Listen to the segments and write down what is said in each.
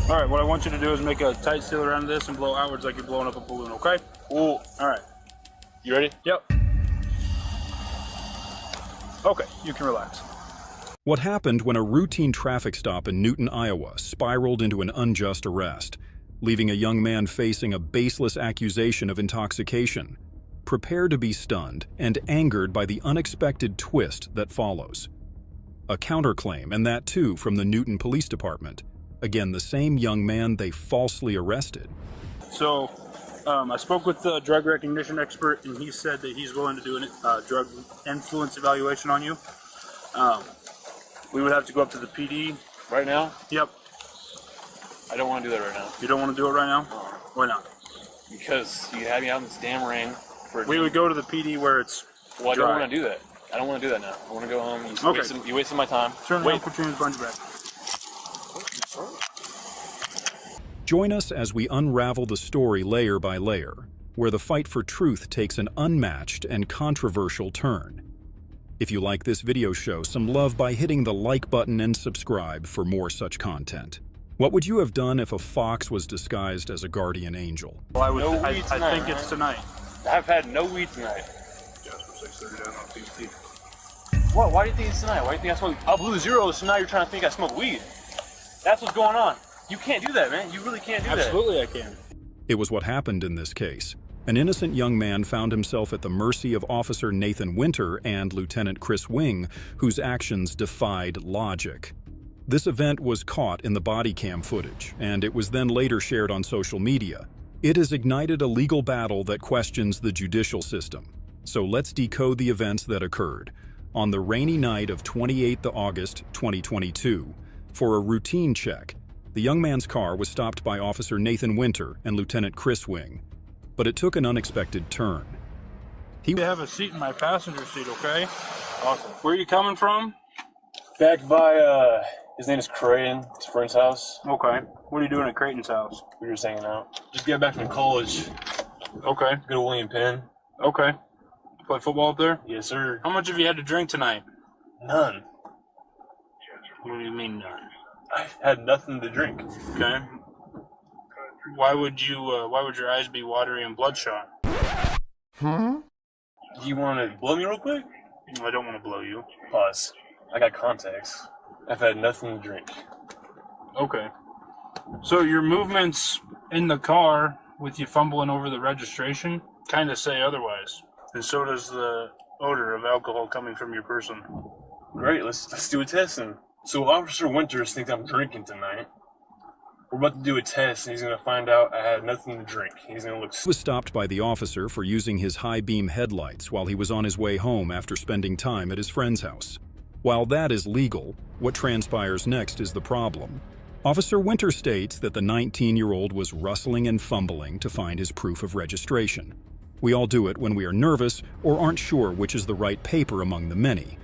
All right, what I want you to do is make a tight seal around this and blow outwards like you're blowing up a balloon, okay? Cool. All right. You ready? Yep. Okay, you can relax. What happened when a routine traffic stop in Newton, Iowa spiraled into an unjust arrest, leaving a young man facing a baseless accusation of intoxication? Prepare to be stunned and angered by the unexpected twist that follows. A counterclaim, and that too from the Newton Police Department. Again, the same young man they falsely arrested. So, I spoke with the drug recognition expert, and he said that he's willing to do a drug influence evaluation on you. We would have to go up to the PD. Right now? Yep. I don't want to do that right now. You don't want to do it right now? Why not? Because you had me out in this damn rain. We would go to the PD where it's Well, I dry. don't want to do that. I don't want to do that now. I want to go home. You wasted my time. Certainly don't put you in the bunch bag. Join us as we unravel the story layer by layer, where the fight for truth takes an unmatched and controversial turn. If you like this video, show some love by hitting the like button and subscribe for more such content. What would you have done if a fox was disguised as a guardian angel? Well, I weed tonight, think it's tonight. I've had no weed tonight. What? Why do you think it's tonight? Why do you think I smoke? I blew zeros, so now you're trying to think I smoke weed. That's what's going on. You can't do that, man. You really can't do that. Absolutely I can. It was what happened in this case. An innocent young man found himself at the mercy of Officer Nathan Winter and Lieutenant Chris Wing, whose actions defied logic. This event was caught in the body cam footage, and it was then later shared on social media. It has ignited a legal battle that questions the judicial system. So let's decode the events that occurred. On the rainy night of 28 August 2022, for a routine check, the young man's car was stopped by Officer Nathan Winter and Lieutenant Chris Wing. But it took an unexpected turn. You have a seat in my passenger seat, okay? Awesome. Where are you coming from? Back by, his name is Creighton, his friend's house. Okay. What are you doing at Creighton's house? We were just hanging out. Just got back from college. Okay. Go to William Penn. Okay. Play football up there? Yes, sir. How much have you had to drink tonight? None. What do you mean none? I had nothing to drink. Okay. Why would your eyes be watery and bloodshot? You want to blow me real quick? I don't want to blow you. Pause. I got contacts. I've had nothing to drink. Okay. So your movements in the car with you fumbling over the registration kind of say otherwise. And so does the odor of alcohol coming from your person. Great, let's do a test then. So Officer Winters thinks I'm drinking tonight. We're about to do a test, and he's going to find out I had nothing to drink. He's going to look... He was stopped by the officer for using his high-beam headlights while he was on his way home after spending time at his friend's house. While that is legal, what transpires next is the problem. Officer Winter states that the 19-year-old was rustling and fumbling to find his proof of registration. We all do it when we are nervous or aren't sure which is the right paper among the many.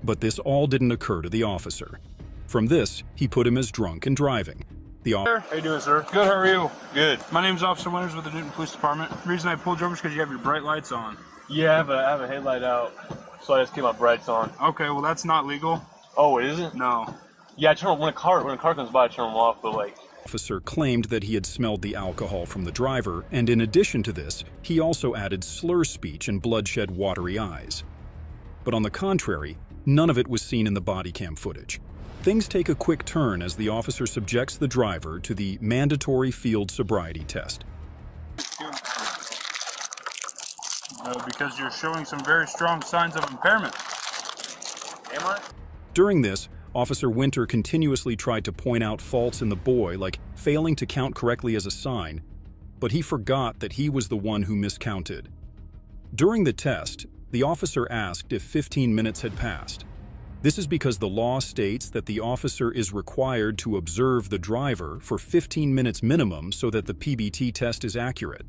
But this all didn't occur to the officer. From this, he put him as drunk and driving. How you doing, sir? Good, how are you? Good. My name's Officer Winters with the Newton Police Department. The reason I pulled you over is because you have your bright lights on. Yeah, I have a headlight out, so I just keep my brights on. Okay, well that's not legal. Oh, it isn't? No. Yeah, I turn when a car comes by, I turn them off, but like... Officer claimed that he had smelled the alcohol from the driver, and in addition to this, he also added slur speech and bloodshot watery eyes. But on the contrary, none of it was seen in the body cam footage. Things take a quick turn as the officer subjects the driver to the mandatory field sobriety test. Because you're showing some very strong signs of impairment. Am I? During this, Officer Winter continuously tried to point out faults in the boy, like failing to count correctly as a sign, but he forgot that he was the one who miscounted. During the test, the officer asked if 15 minutes had passed. This is because the law states that the officer is required to observe the driver for 15 minutes minimum so that the PBT test is accurate.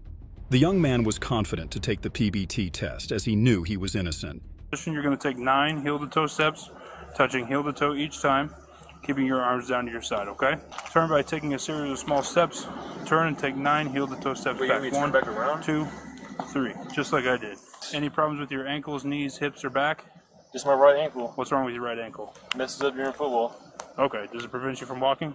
The young man was confident to take the PBT test as he knew he was innocent. You're going to take 9 heel-to-toe steps, touching heel-to-toe each time, keeping your arms down to your side, okay? Turn by taking a series of small steps. Turn and take 9 heel-to-toe steps back. Turn back around? 2, 3, just like I did. Any problems with your ankles, knees, hips, or back? Just my right ankle. What's wrong with your right ankle? Messes up during football. Okay, does it prevent you from walking?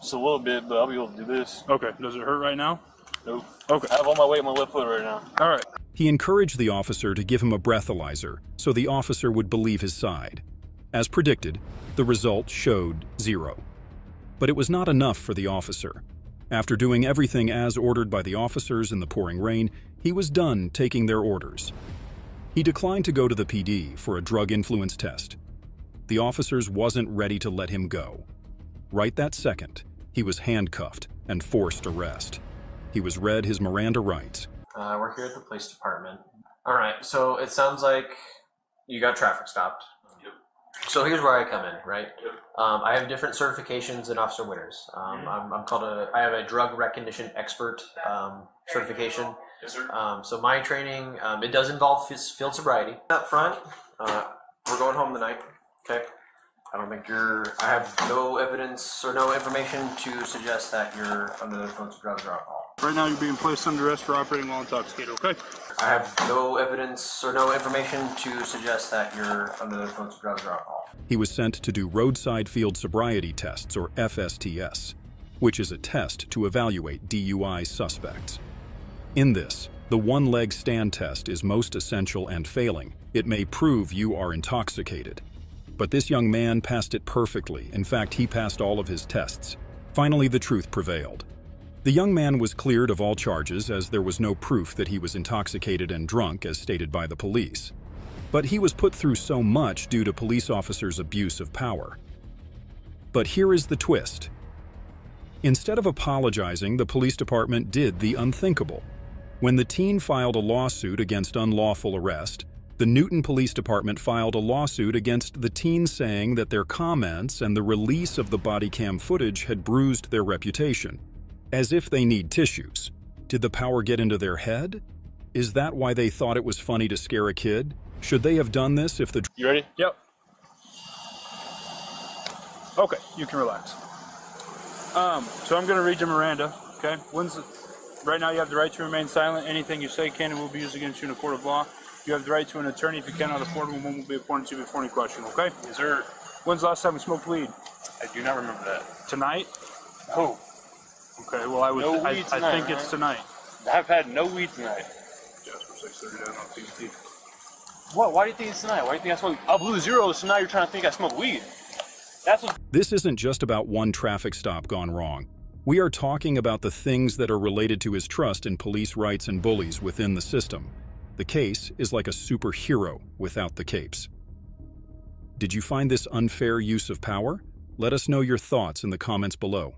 Just a little bit, but I'll be able to do this. Okay. Does it hurt right now? Nope. Okay. I have all my weight on my left foot right now. All right. He encouraged the officer to give him a breathalyzer so the officer would believe his side. As predicted, the result showed 0. But it was not enough for the officer. After doing everything as ordered by the officers in the pouring rain, he was done taking their orders. He declined to go to the PD for a drug influence test. The officers wasn't ready to let him go. Right that second, he was handcuffed and forced arrest. He was read his Miranda rights. We're here at the police department. All right, so it sounds like you got traffic stopped. Yep. So here's where I come in, right? Yep. I have different certifications than Officer Winters. I have a drug recognition expert certification. Yes, sir. So my training, it does involve field sobriety. Up front, we're going home tonight, okay? I don't think I have no evidence or no information to suggest that you're under the influence of drugs or alcohol. Right now, you're being placed under arrest for operating while intoxicated. Okay. I have no evidence or no information to suggest that you're under the influence of drugs or alcohol. He was sent to do roadside field sobriety tests, or FSTS, which is a test to evaluate DUI suspects. In this, the one-leg stand test is most essential, and failing, it may prove you are intoxicated. But this young man passed it perfectly. In fact, he passed all of his tests. Finally, the truth prevailed. The young man was cleared of all charges as there was no proof that he was intoxicated and drunk as stated by the police. But he was put through so much due to police officers' abuse of power. But here is the twist. Instead of apologizing, the police department did the unthinkable. When the teen filed a lawsuit against unlawful arrest, the Newton Police Department filed a lawsuit against the teen saying that their comments and the release of the body cam footage had bruised their reputation. As if they need tissues. Did the power get into their head? Is that why they thought it was funny to scare a kid? Should they have done this if the... You ready? Yep. Okay, you can relax. So I'm going to read you Miranda, okay? Right now you have the right to remain silent. Anything you say can and will be used against you in a court of law. You have the right to an attorney. If you cannot afford one, one will be appointed to you before any question, okay? Yes, sir. When's the last time you smoked weed? I do not remember that. Tonight? No. Okay, well I weed tonight, think it's tonight. I've had no weed tonight. Just for 6:30 down on PST. What? Why do you think it's tonight? Why do you think I smoke? I blew zeros, so now you're trying to think I smoke weed. That's what. This isn't just about one traffic stop gone wrong. We are talking about the things that are related to his trust in police rights and bullies within the system. The case is like a superhero without the capes. Did you find this unfair use of power? Let us know your thoughts in the comments below.